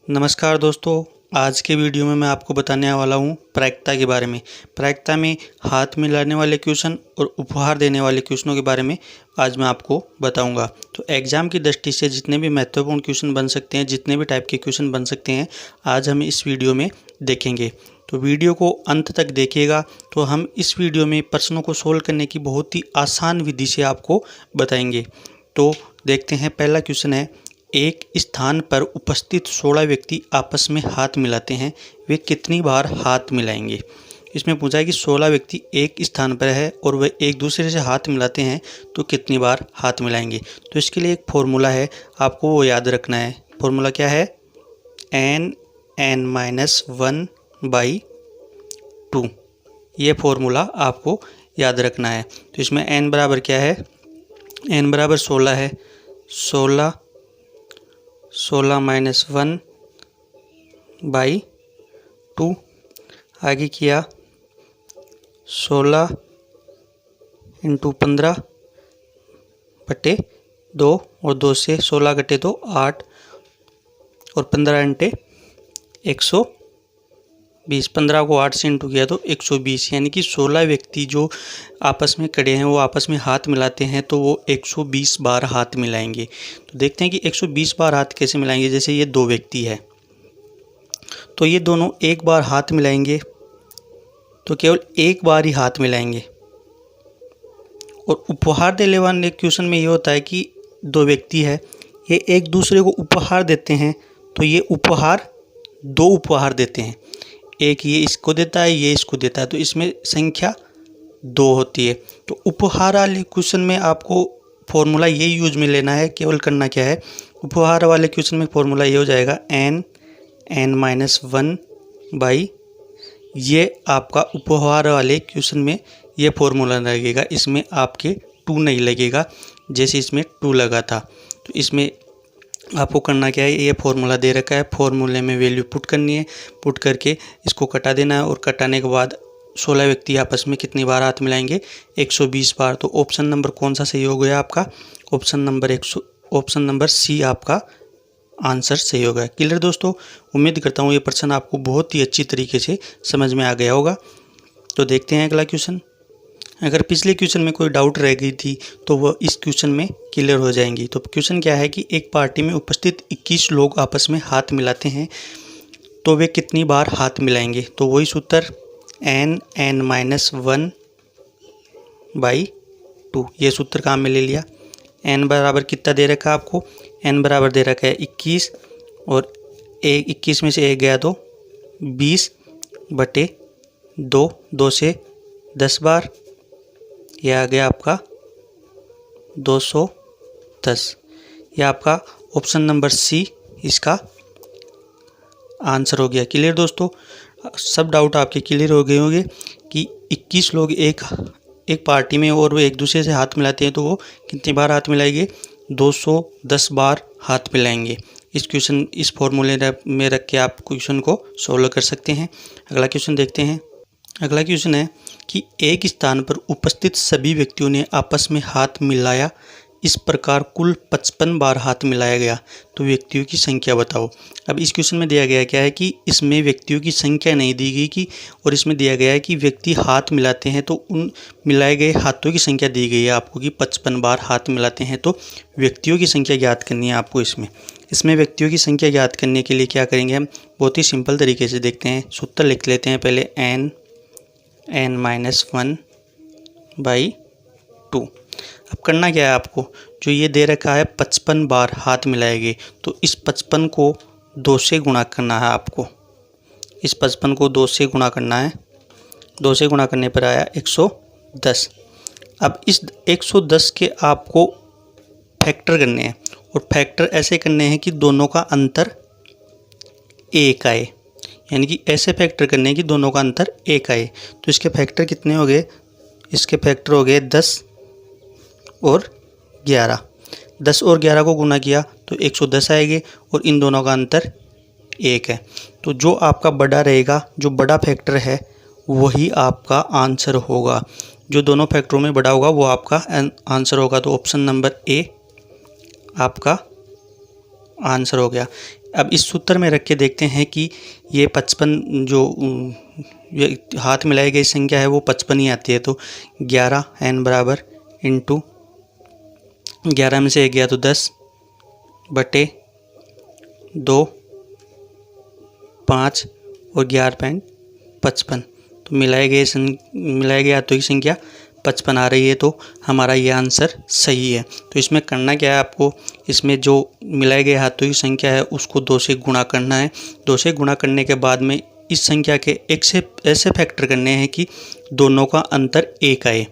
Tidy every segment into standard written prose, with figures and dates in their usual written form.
नमस्कार दोस्तों, आज के वीडियो में मैं आपको बताने वाला हूँ प्रायिकता के बारे में। प्रायिकता में हाथ मिलाने वाले क्वेश्चन और उपहार देने वाले क्वेश्चनों के बारे में आज मैं आपको बताऊंगा। तो एग्ज़ाम की दृष्टि से जितने भी महत्वपूर्ण क्वेश्चन बन सकते हैं, जितने भी टाइप के क्वेश्चन बन सकते हैं, आज हम इस वीडियो में देखेंगे। तो वीडियो को अंत तक देखिएगा। तो हम इस वीडियो में प्रश्नों को सोल्व करने की बहुत ही आसान विधि से आपको बताएंगे। तो देखते हैं, पहला क्वेश्चन है, एक स्थान पर उपस्थित 16 व्यक्ति आपस में हाथ मिलाते हैं, वे कितनी बार हाथ मिलाएंगे। इसमें पूछा है कि 16 व्यक्ति एक स्थान पर है और वे एक दूसरे से हाथ मिलाते हैं तो कितनी बार हाथ मिलाएंगे। तो इसके लिए एक फॉर्मूला है, आपको वो याद रखना है। फॉर्मूला क्या है? n(n-1/2). ये फॉर्मूला आपको याद रखना है। तो इसमें n बराबर क्या है? n बराबर 16 है। 16 -1/2। आगे किया 16 × 15/2 और 2 से 16 घटे तो 8 और 15 × 120। 15 को 8 से इंटू किया तो 120, यानी कि 16 व्यक्ति जो आपस में खड़े हैं वो आपस में हाथ मिलाते हैं तो वो 120 बार हाथ मिलाएंगे। तो देखते हैं कि 120 बार हाथ कैसे मिलाएंगे। जैसे ये दो व्यक्ति है तो ये दोनों एक बार हाथ मिलाएंगे तो केवल एक बार ही हाथ मिलाएंगे। और उपहार देने वाले क्वेश्चन में ये होता है कि दो व्यक्ति है, ये एक दूसरे को उपहार देते हैं तो ये उपहार दो उपहार देते हैं। एक ये इसको देता है, ये इसको देता है, तो इसमें संख्या 2 होती है। तो उपहार वाले क्वेश्चन में आपको फॉर्मूला ये यूज में लेना है। केवल करना क्या है, उपहार वाले क्वेश्चन में फॉर्मूला ये हो जाएगा n(n-1) ये आपका उपहार वाले क्वेश्चन में ये फॉर्मूला लगेगा। इसमें आपके 2 नहीं लगेगा, जैसे इसमें 2 लगा था। तो इसमें आपको करना क्या है, ये फार्मूला दे रखा है, फार्मूले में वैल्यू पुट करनी है, पुट करके इसको कटा देना है और कटाने के बाद 16 व्यक्ति आपस में कितनी बार हाथ मिलाएंगे? 120 बार। तो ऑप्शन नंबर कौन सा सही हो गया आपका? ऑप्शन नंबर सी आपका आंसर सही हो गया। क्लियर दोस्तों, उम्मीद करता हूँ ये प्रश्न आपको बहुत ही अच्छी तरीके से समझ में आ गया होगा। तो देखते हैं अगला क्वेश्चन। अगर पिछले क्वेश्चन में कोई डाउट रह गई थी तो वह इस क्वेश्चन में क्लियर हो जाएंगी। तो क्वेश्चन क्या है कि एक पार्टी में उपस्थित 21 लोग आपस में हाथ मिलाते हैं तो वे कितनी बार हाथ मिलाएंगे। तो वही सूत्र n(n-1/2) ये सूत्र काम में ले लिया। n बराबर कितना दे रखा है आपको? n बराबर दे रखा है 21 और 21 में से 1 गया तो 20/2। 2 से 10 बार, यह आ गया आपका 210। यह आपका ऑप्शन नंबर सी इसका आंसर हो गया। क्लियर दोस्तों, सब डाउट आपके क्लियर हो गए होंगे कि 21 लोग एक पार्टी में और वो एक दूसरे से हाथ मिलाते हैं तो वो कितनी बार हाथ मिलाएंगे? 210 बार हाथ मिलाएंगे। इस फॉर्मूले में रख के आप क्वेश्चन को सॉल्व कर सकते हैं। अगला क्वेश्चन देखते हैं। अगला क्वेश्चन है कि एक स्थान पर उपस्थित सभी व्यक्तियों ने आपस में हाथ मिलाया, इस प्रकार कुल 55 बार हाथ मिलाया गया, तो व्यक्तियों की संख्या बताओ। अब इस क्वेश्चन में दिया गया क्या है कि इसमें व्यक्तियों की संख्या नहीं दी गई कि, और इसमें दिया गया है कि व्यक्ति हाथ मिलाते हैं तो उन मिलाए गए हाथों की संख्या दी गई है आपको कि 55 बार हाथ मिलाते हैं। तो व्यक्तियों की संख्या ज्ञात करनी है आपको। इसमें व्यक्तियों की संख्या ज्ञात करने के लिए क्या करेंगे हम? बहुत ही सिंपल तरीके से देखते हैं। सूत्र लिख लेते हैं पहले n(n-1/2). अब करना क्या है आपको? जो ये दे रखा है 55 बार हाथ मिलाएंगे तो इस 55 को 2 से गुणा करना है आपको। इस 55 को 2 से गुणा करना है। 2 से गुणा करने पर आया 110। अब इस 110 के आपको फैक्टर करने हैं और फैक्टर ऐसे करने हैं कि दोनों का अंतर 1 आए, यानी कि ऐसे फैक्टर करने हैं कि दोनों का अंतर 1 आए। तो इसके फैक्टर कितने हो गए? इसके फैक्टर हो गए 10 और 11। 10 और 11 को गुना किया तो 110 आएंगे और इन दोनों का अंतर 1 है। तो जो आपका बड़ा रहेगा, जो बड़ा फैक्टर है, वही आपका आंसर होगा। जो दोनों फैक्टरों में बड़ा होगा वो आपका आंसर होगा। तो ऑप्शन नंबर ए आपका आंसर हो गया। अब इस सूत्र में रख के देखते हैं कि ये 55 जो ये हाथ मिलाई गई संख्या है वो 55 ही आती है। तो 11 n बराबर इंटू 11 में से 1 गया तो 10 बटे 2 5 और 11.55। तो मिलाए गए हाथों की संख्या 55 आ रही है। तो हमारा ये आंसर सही है। तो इसमें करना क्या है आपको, इसमें जो मिलाए गए हाथों की संख्या है उसको 2 से गुणा करना है। 2 से गुणा करने के बाद में इस संख्या के एक से ऐसे फैक्टर करने हैं कि दोनों का अंतर 1 आए,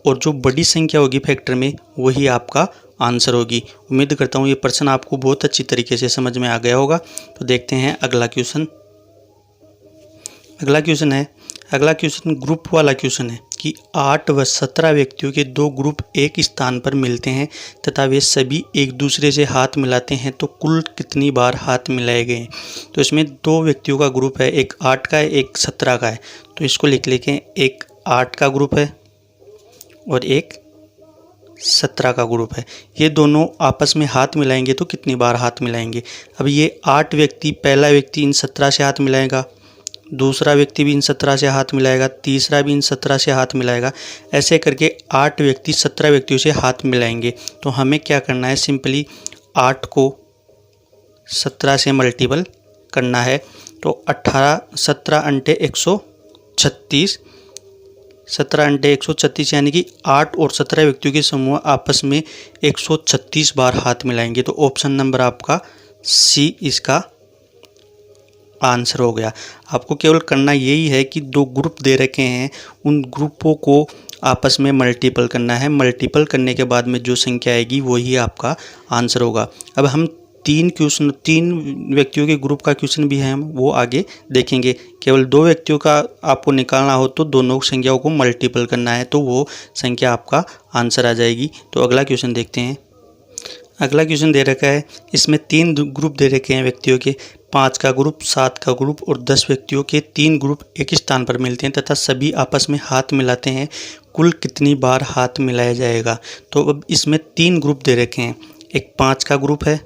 और जो बड़ी संख्या होगी फैक्टर में वही आपका आंसर होगी। उम्मीद करता हूँ ये प्रश्न आपको बहुत अच्छी तरीके से समझ में आ गया होगा। तो देखते हैं अगला क्वेश्चन। अगला क्वेश्चन ग्रुप वाला क्वेश्चन है कि 8 व 17 व्यक्तियों के 2 ग्रुप एक स्थान पर मिलते हैं तथा वे सभी एक दूसरे से हाथ मिलाते हैं, तो कुल कितनी बार हाथ मिलाए गए। तो इसमें 2 व्यक्तियों का ग्रुप है, एक 8 का है एक 17 का है। तो इसको लिख लेंगे, एक 8 का ग्रुप है और एक 17 का ग्रुप है। ये दोनों आपस में हाथ मिलाएंगे तो कितनी बार हाथ मिलाएंगे। अब ये 8 व्यक्ति, पहला व्यक्ति इन 17 से हाथ मिलाएगा, दूसरा व्यक्ति भी इन 17 से हाथ मिलाएगा, तीसरा भी इन 17 से हाथ मिलाएगा। ऐसे करके 8 व्यक्ति 17 व्यक्तियों से हाथ मिलाएंगे। तो हमें क्या करना है, सिंपली 8 को 17 से मल्टीपल करना है। तो 18 17 अंटे 136, 17 अंटे 136 यानी कि 8 और 17 व्यक्तियों के समूह आपस में 136 बार हाथ मिलाएंगे। तो ऑप्शन नंबर आपका सी इसका आंसर हो गया। आपको केवल करना यही है कि 2 ग्रुप दे रखे हैं, उन ग्रुपों को आपस में मल्टीपल करना है। मल्टीपल करने के बाद में जो संख्या आएगी वही आपका आंसर होगा। अब हम 3 व्यक्तियों के ग्रुप का क्वेश्चन भी है, हम वो आगे देखेंगे। केवल 2 व्यक्तियों का आपको निकालना हो तो दोनों संख्याओं को मल्टीपल करना है, तो वो संख्या आपका आंसर आ जाएगी। तो अगला क्वेश्चन देखते हैं। अगला क्वेश्चन दे रखा है, इसमें 3 ग्रुप दे रखे हैं व्यक्तियों के, 5 का ग्रुप, 7 का ग्रुप और 10 व्यक्तियों के 3 ग्रुप एक स्थान पर मिलते हैं तथा सभी आपस में हाथ मिलाते हैं, कुल कितनी बार हाथ मिलाया जाएगा। तो अब इसमें 3 ग्रुप दे रखे हैं, एक 5 का ग्रुप है,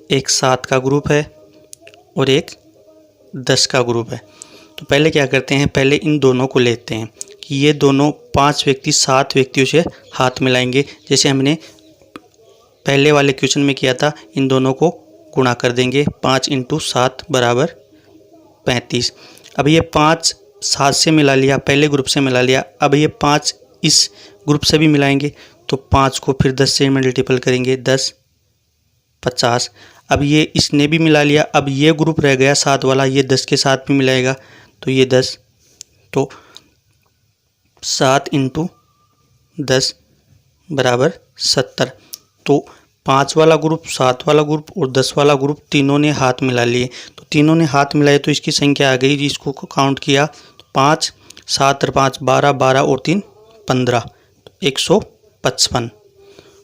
एक 7 का ग्रुप है और एक 10 का ग्रुप है। तो पहले क्या करते हैं, पहले इन दोनों को लेते हैं कि ये दोनों 5 व्यक्ति 7 व्यक्तियों से हाथ मिलाएंगे, जैसे हमने पहले वाले क्वेश्चन में किया था। इन दोनों को गुणा कर देंगे, 5 × 7 बराबर 35। अब ये 5 7 से मिला लिया, पहले ग्रुप से मिला लिया। अब ये 5 इस ग्रुप से भी मिलाएंगे, तो 5 को फिर 10 से मल्टीपल करेंगे, 10 50। अब ये इसने भी मिला लिया, अब ये ग्रुप रह गया 7 वाला, ये 10 के साथ भी मिलाएगा, तो ये 10। तो 7 × 10 बराबर 70। तो 5 वाला ग्रुप, 7 वाला ग्रुप और 10 वाला ग्रुप तीनों ने हाथ मिला लिए। तो तीनों ने हाथ मिलाए तो इसकी संख्या आ गई, इसको काउंट किया, 5 7 और 5 12, 12 और 3 15, 155।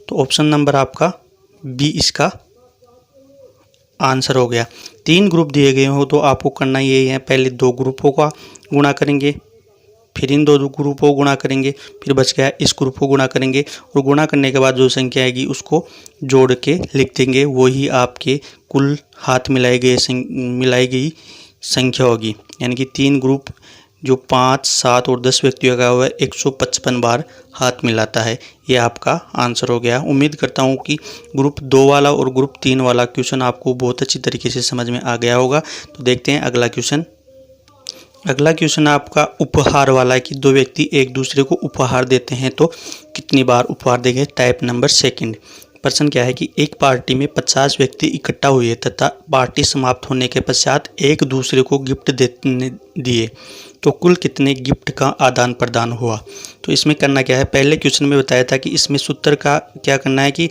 तो ऑप्शन नंबर आपका बी इसका आंसर हो गया। 3 ग्रुप दिए गए हो तो आपको करना यही है, पहले 2 ग्रुपों का गुणा करेंगे, फिर इन 2 ग्रुपों को गुणा करेंगे, फिर बच गया इस ग्रुप को गुणा करेंगे, और गुणा करने के बाद जो संख्या आएगी उसको जोड़ के लिख देंगे, वही आपके कुल हाथ मिलाई गई संख्या होगी। यानी कि 3 ग्रुप जो 5 7 और 10 व्यक्तियों का हुआ 155 बार हाथ मिलाता है, ये आपका आंसर हो गया। उम्मीद करता हूँ कि ग्रुप 2 वाला और ग्रुप 3 वाला क्वेश्चन आपको बहुत अच्छी तरीके से समझ में आ गया होगा। तो देखते हैं अगला क्वेश्चन। अगला क्वेश्चन आपका उपहार वाला है कि 2 व्यक्ति एक दूसरे को उपहार देते हैं तो कितनी बार उपहार देंगे। Type number 2। प्रश्न क्या है कि एक पार्टी में 50 व्यक्ति इकट्ठा हुए तथा पार्टी समाप्त होने के पश्चात एक दूसरे को गिफ्ट दिए, तो कुल कितने गिफ्ट का आदान प्रदान हुआ। तो इसमें करना क्या है, पहले क्वेश्चन में बताया था कि इसमें सूत्र का क्या करना है कि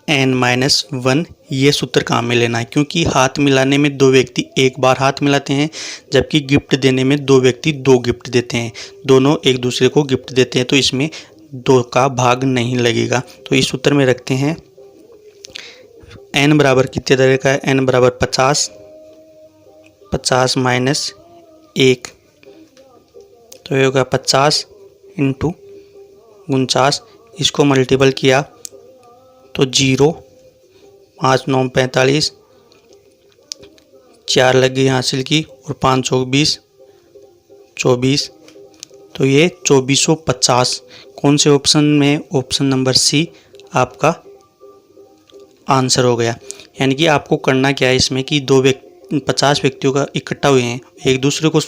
n-1 ये सूत्र काम में लेना है, क्योंकि हाथ मिलाने में 2 व्यक्ति एक बार हाथ मिलाते हैं, जबकि गिफ्ट देने में 2 व्यक्ति 2 गिफ्ट देते हैं, दोनों एक दूसरे को गिफ्ट देते हैं, तो इसमें 2 का भाग नहीं लगेगा। तो इस सूत्र में रखते हैं n बराबर कितने तरह का है, n बराबर 50 -1, तो ये होगा 50 × 49। इसको मल्टीपल किया तो 0 5 9 45, 4 लग गई हासिल की और 5 चौक 20, 24, तो ये 2450 कौन से ऑप्शन में? ऑप्शन नंबर सी आपका आंसर हो गया। यानी कि आपको करना क्या है इसमें कि 50 व्यक्तियों का इकट्ठा हुए हैं, एक दूसरे को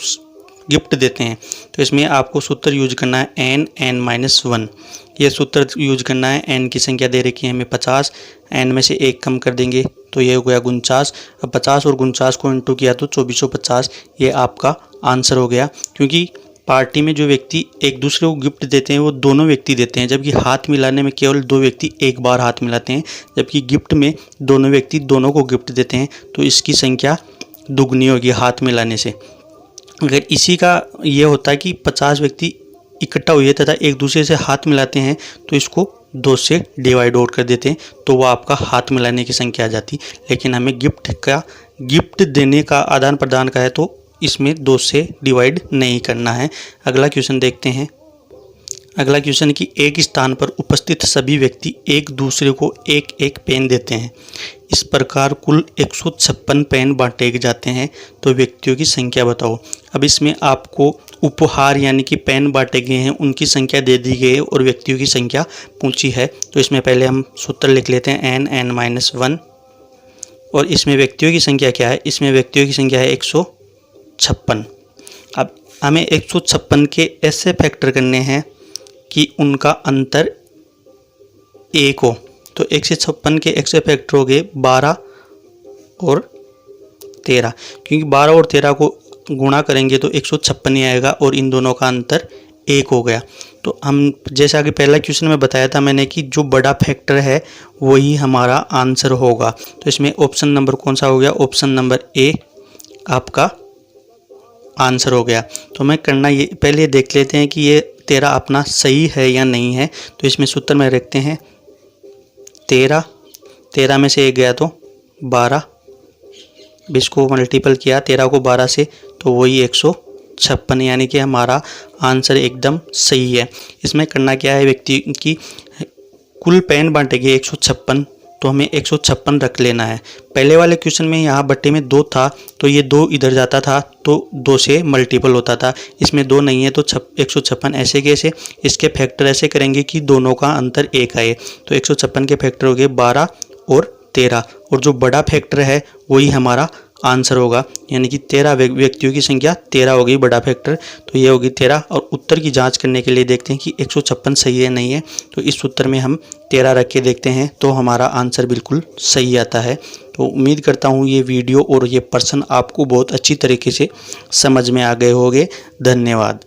गिफ्ट देते हैं, तो इसमें आपको सूत्र यूज करना है n(n-1). ये सूत्र यूज करना है। n की संख्या दे रखी है हमें 50, n में से 1 कम कर देंगे तो ये हो गया 49। अब 50 और 49 को इंटू किया तो 2450, ये आपका आंसर हो गया। क्योंकि पार्टी में जो व्यक्ति एक दूसरे को गिफ्ट देते हैं वो दोनों व्यक्ति देते हैं, जबकि हाथ मिलाने में केवल 2 व्यक्ति एक बार हाथ मिलाते हैं, जबकि गिफ्ट में दोनों व्यक्ति दोनों को गिफ्ट देते हैं, तो इसकी संख्या दुगनी होगी हाथ मिलाने से। अगर इसी का ये होता है कि 50 व्यक्ति इकट्ठा हुए तथा एक दूसरे से हाथ मिलाते हैं तो इसको 2 से डिवाइड आउट कर देते हैं, तो वह आपका हाथ मिलाने की संख्या आ जाती। लेकिन हमें गिफ्ट देने का आदान प्रदान का है तो इसमें 2 से डिवाइड नहीं करना है। अगला क्वेश्चन देखते हैं। अगला क्वेश्चन कि एक स्थान पर उपस्थित सभी व्यक्ति एक दूसरे को एक एक पेन देते हैं, इस प्रकार कुल 156 पेन बांटे जाते हैं, तो व्यक्तियों की संख्या बताओ। अब इसमें आपको उपहार यानी कि पेन बांटे गए हैं उनकी संख्या दे दी गई है और व्यक्तियों की संख्या पूछी है, तो इसमें पहले हम सूत्र लिख लेते हैं n(n-1). और इसमें व्यक्तियों की संख्या क्या है? इसमें व्यक्तियों की संख्या है 156। अब हमें 156 के ऐसे फैक्टर करने हैं कि उनका अंतर 1 हो, तो 156 के ऐसे फैक्टर हो गए 12 और 13, क्योंकि 12 और 13 को गुणा करेंगे तो 156 ही आएगा और इन दोनों का अंतर 1 हो गया। तो हम जैसा कि पहला क्वेश्चन में बताया था मैंने कि जो बड़ा फैक्टर है वही हमारा आंसर होगा, तो इसमें ऑप्शन नंबर कौन सा हो गया? ऑप्शन नंबर ए आपका आंसर हो गया। तो मैं करना ये पहले देख लेते हैं कि ये 13 अपना सही है या नहीं है, तो इसमें सूत्र में रखते हैं 13 में से 1 गया तो 12, 20 को मल्टीपल किया 13 को 12 से तो वही 156, यानी कि हमारा आंसर एकदम सही है। इसमें करना क्या है? व्यक्ति की कुल पेन बांटे गए 156, तो हमें 156 रख लेना है। पहले वाले क्वेश्चन में यहाँ बट्टे में 2 था तो ये 2 इधर जाता था तो 2 से मल्टीपल होता था, इसमें 2 नहीं है तो 156 ऐसे कैसे? इसके फैक्टर ऐसे करेंगे कि दोनों का अंतर 1 आए, तो 156 के फैक्टर हो गए 12 और 13, और जो बड़ा फैक्टर है वही हमारा आंसर होगा, यानी कि 13 व्यक्तियों की संख्या 13 हो गई बड़ा फैक्टर, तो ये होगी 13। और उत्तर की जांच करने के लिए देखते हैं कि 156 सही है नहीं है, तो इस उत्तर में हम 13 रख के देखते हैं तो हमारा आंसर बिल्कुल सही आता है। तो उम्मीद करता हूँ ये वीडियो और ये प्रश्न आपको बहुत अच्छी तरीके से समझ में आ गए होंगे। धन्यवाद।